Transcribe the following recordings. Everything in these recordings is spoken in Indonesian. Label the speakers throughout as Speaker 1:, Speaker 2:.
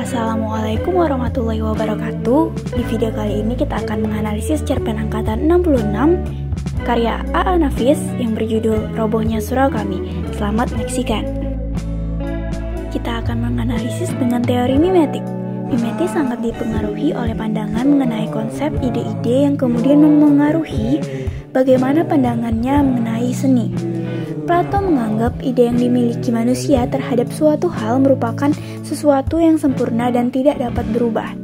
Speaker 1: Assalamualaikum warahmatullahi wabarakatuh. Di video kali ini kita akan menganalisis cerpen angkatan 66 karya A.A. Nafis yang berjudul Robohnya Surau Kami. Selamat menyaksikan. Kita akan menganalisis dengan teori mimetik. Mimetis sangat dipengaruhi oleh pandangan mengenai konsep ide-ide yang kemudian memengaruhi bagaimana pandangannya mengenai seni. Plato menganggap ide yang dimiliki manusia terhadap suatu hal merupakan sesuatu yang sempurna dan tidak dapat berubah.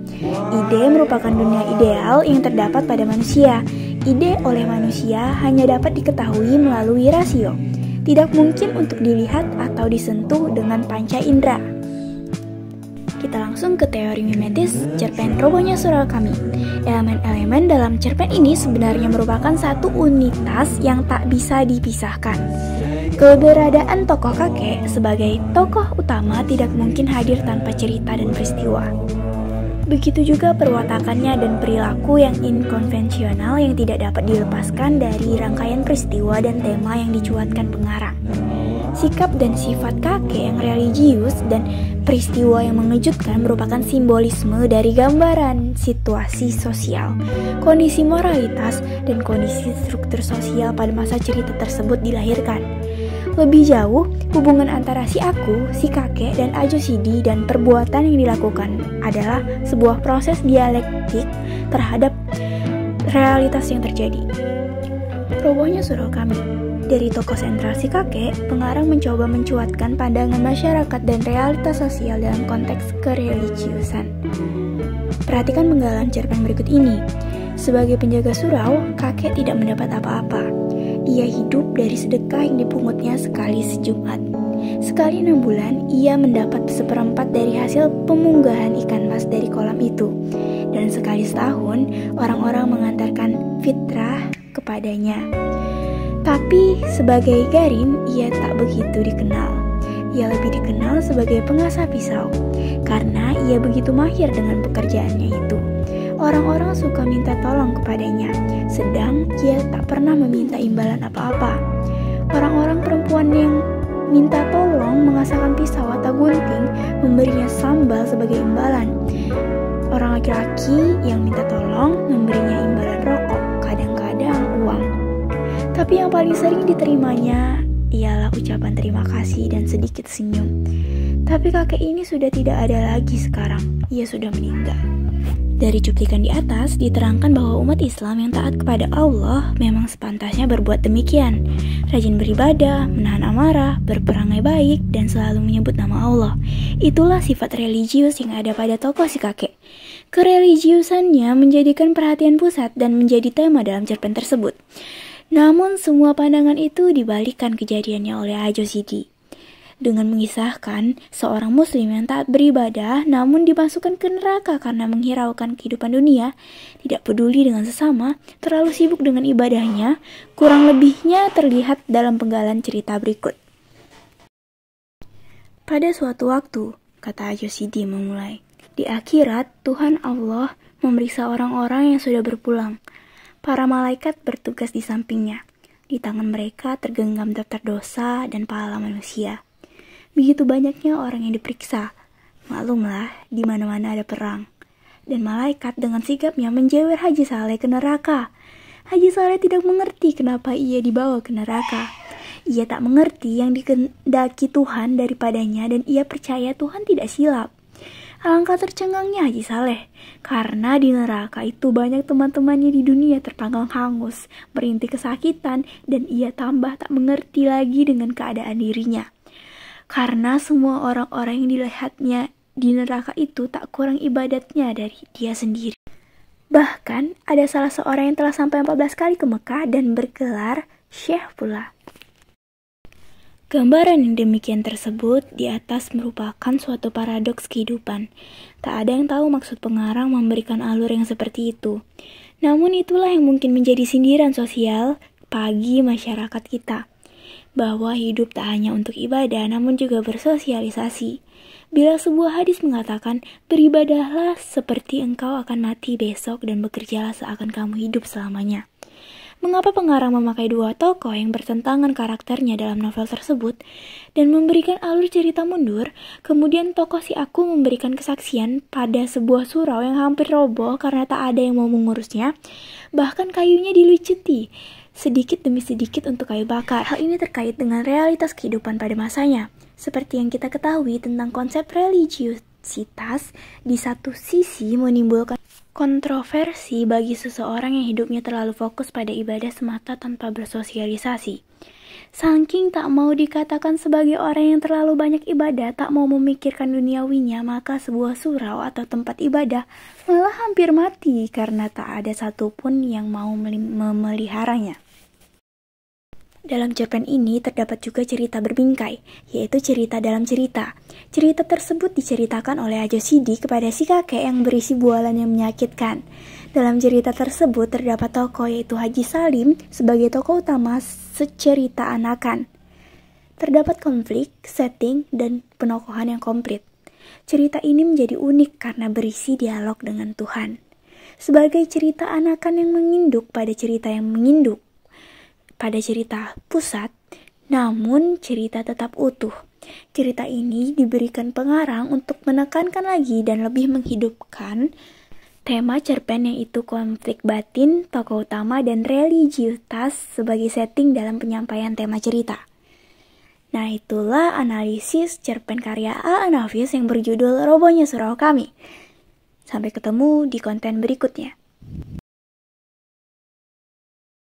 Speaker 1: Ide merupakan dunia ideal yang terdapat pada manusia. Ide oleh manusia hanya dapat diketahui melalui rasio. Tidak mungkin untuk dilihat atau disentuh dengan panca indera. Kita langsung ke teori mimetis cerpen Robohnya Surau Kami. Elemen-elemen dalam cerpen ini sebenarnya merupakan satu unitas yang tak bisa dipisahkan. Keberadaan tokoh kakek sebagai tokoh utama tidak mungkin hadir tanpa cerita dan peristiwa. Begitu juga perwatakannya dan perilaku yang inkonvensional yang tidak dapat dilepaskan dari rangkaian peristiwa dan tema yang dicuatkan pengarang. Sikap dan sifat kakek yang religius dan peristiwa yang mengejutkan merupakan simbolisme dari gambaran situasi sosial, kondisi moralitas, dan kondisi struktur sosial pada masa cerita tersebut dilahirkan. Lebih jauh, hubungan antara si aku, si kakek, dan Ajosidi dan perbuatan yang dilakukan adalah sebuah proses dialektik terhadap realitas yang terjadi. Robohnya Surau Kami. Dari tokoh sentral si kakek, pengarang mencoba mencuatkan pandangan masyarakat dan realitas sosial dalam konteks kereligiusan. Perhatikan penggalan cerpen berikut ini. Sebagai penjaga surau, kakek tidak mendapat apa-apa. Ia hidup dari sedekah yang dipungutnya sekali sejumat. Sekali 6 bulan, ia mendapat seperempat dari hasil pemunggahan ikan mas dari kolam itu. Dan sekali setahun, orang-orang mengantarkan fitrah kepadanya. Tapi sebagai garin, ia tak begitu dikenal. Ia lebih dikenal sebagai pengasah pisau, karena ia begitu mahir dengan pekerjaannya itu. Orang-orang suka minta tolong kepadanya, sedang ia tak pernah meminta imbalan apa-apa. Orang-orang perempuan yang minta tolong mengasahkan pisau atau gunting, memberinya sambal sebagai imbalan. Orang laki-laki yang minta tolong memberinya imbalan rokok, kadang-kadang uang. Tapi yang paling sering diterimanya ialah ucapan terima kasih dan sedikit senyum. Tapi kakek ini sudah tidak ada lagi sekarang, ia sudah meninggal. Dari cuplikan di atas diterangkan bahwa umat Islam yang taat kepada Allah memang sepantasnya berbuat demikian. Rajin beribadah, menahan amarah, berperangai baik, dan selalu menyebut nama Allah. Itulah sifat religius yang ada pada tokoh si kakek. Kereligiusannya menjadikan perhatian pusat dan menjadi tema dalam cerpen tersebut. Namun semua pandangan itu dibalikkan kejadiannya oleh Ajosidi. Dengan mengisahkan seorang muslim yang taat beribadah namun dimasukkan ke neraka karena menghiraukan kehidupan dunia, tidak peduli dengan sesama, terlalu sibuk dengan ibadahnya, kurang lebihnya terlihat dalam penggalan cerita berikut. Pada suatu waktu, kata Ajosidi memulai, di akhirat Tuhan Allah memeriksa orang-orang yang sudah berpulang. Para malaikat bertugas di sampingnya. Di tangan mereka tergenggam daftar dosa dan pahala manusia. Begitu banyaknya orang yang diperiksa. Maklumlah, di mana-mana ada perang. Dan malaikat dengan sigapnya menjewer Haji Saleh ke neraka. Haji Saleh tidak mengerti kenapa ia dibawa ke neraka. Ia tak mengerti yang dikehendaki Tuhan daripadanya dan ia percaya Tuhan tidak silap. Alangkah tercengangnya Haji Saleh, karena di neraka itu banyak teman-temannya di dunia terpanggang hangus, merintih kesakitan, dan ia tambah tak mengerti lagi dengan keadaan dirinya. Karena semua orang-orang yang dilihatnya di neraka itu tak kurang ibadatnya dari dia sendiri. Bahkan ada salah seorang yang telah sampai 14 kali ke Mekah dan bergelar Syekh pula. Gambaran yang demikian tersebut di atas merupakan suatu paradoks kehidupan. Tak ada yang tahu maksud pengarang memberikan alur yang seperti itu. Namun itulah yang mungkin menjadi sindiran sosial bagi masyarakat kita. Bahwa hidup tak hanya untuk ibadah namun juga bersosialisasi. Bila sebuah hadis mengatakan, beribadahlah seperti engkau akan mati besok dan bekerjalah seakan kamu hidup selamanya. Mengapa pengarang memakai dua tokoh yang bertentangan karakternya dalam novel tersebut dan memberikan alur cerita mundur, kemudian tokoh si Aku memberikan kesaksian pada sebuah surau yang hampir roboh karena tak ada yang mau mengurusnya, bahkan kayunya dilucuti sedikit demi sedikit untuk kayu bakar. Hal ini terkait dengan realitas kehidupan pada masanya. Seperti yang kita ketahui tentang konsep religiusitas, di satu sisi menimbulkan kontroversi bagi seseorang yang hidupnya terlalu fokus pada ibadah semata tanpa bersosialisasi. Saking tak mau dikatakan sebagai orang yang terlalu banyak ibadah, tak mau memikirkan duniawinya, maka sebuah surau atau tempat ibadah malah hampir mati karena tak ada satupun yang mau memeliharanya. Dalam cerpen ini terdapat juga cerita berbingkai, yaitu cerita dalam cerita. Cerita tersebut diceritakan oleh Ajo Sidi kepada si kakek yang berisi bualan yang menyakitkan. Dalam cerita tersebut terdapat tokoh yaitu Haji Salim sebagai tokoh utama secerita anakan. Terdapat konflik, setting, dan penokohan yang komplit. Cerita ini menjadi unik karena berisi dialog dengan Tuhan. Sebagai cerita anakan yang menginduk pada cerita yang menginduk pada cerita pusat, namun cerita tetap utuh. Cerita ini diberikan pengarang untuk menekankan lagi dan lebih menghidupkan tema cerpen, yaitu konflik batin, tokoh utama, dan religiusitas sebagai setting dalam penyampaian tema cerita. Nah, itulah analisis cerpen karya A.A. Nafis yang berjudul Robohnya Surau Kami. Sampai ketemu di konten berikutnya.